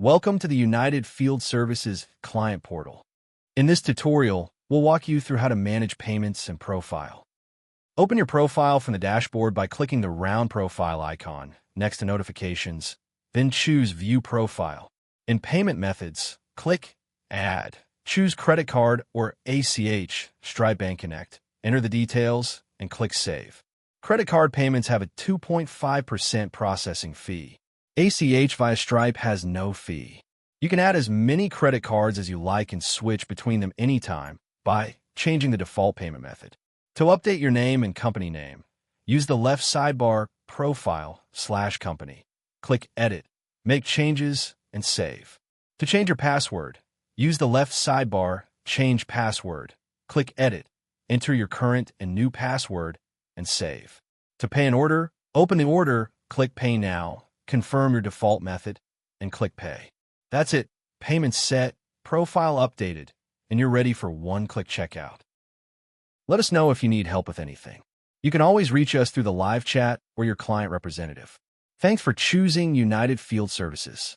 Welcome to the United Field Services Client Portal. In this tutorial, we'll walk you through how to manage payments and profile. Open your profile from the dashboard by clicking the round profile icon next to notifications, then choose View Profile. In Payment Methods, click Add. Choose Credit Card or ACH, Stripe Bank Connect. Enter the details and click Save. Credit card payments have a 2.5% processing fee. ACH via Stripe has no fee. You can add as many credit cards as you like and switch between them anytime by changing the default payment method. To update your name and company name, use the left sidebar Profile/Company. Click Edit, make changes, and save. To change your password, use the left sidebar Change Password. Click Edit, enter your current and new password, and save. To pay an order, open the order, click Pay Now, confirm your default method, and click Pay. That's it. Payments set, profile updated, and you're ready for one-click checkout. Let us know if you need help with anything. You can always reach us through the live chat or your client representative. Thanks for choosing United Field Services.